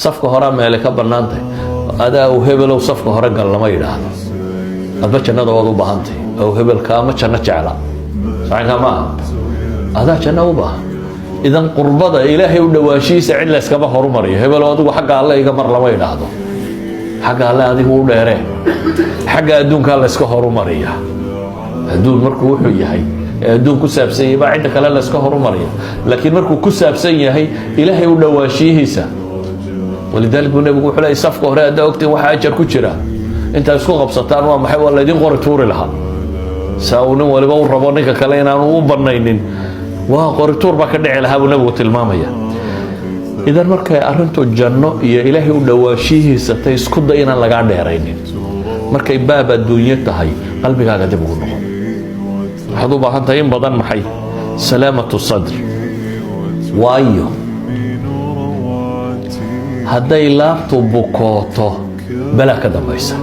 safka hore meelay ka bannaantay adaa uu hebelow safka hore gal lama yidhaahdo adba jannada waad u baahantay oo hebelka ama janno jecla saxanka ma adaa janno u baahan idan qurbada ilaahay u dhawaashiisa cid la iskama horumariyo hebelow adigu xagga alle iga mar lama yidhaahdo xagga alle adigu u dheeree xagga adduunka la iska horumariya adduun markuu wuxuu yahay adduun ku saabsan yahay baa cidda kale la iska horumariya laakiin markuu ku saabsan yahay ilaahay u dhawaashihiisa ولذلك النبي يقول لي صفقه هره هذا وقت waxa ajar ku jira inta isku qabsataan waa maxay wala idin qori tuuri laha saawna waliba uu rabo ninka kale inaan u banaynin waa qori tuur ba ka dhici laha uu nabigu tilmaamaya idan markay arintu janno iyo ilaahay u dhawaashihiisa tay isku dayna laga dheeraynin markay baab adduunyo tahay qalbigaaga dib ugu noqon waxaad u baahan tahay in badan maxay salaamatu sadr waayo hadday laabtu bukooto bala ka dambaysa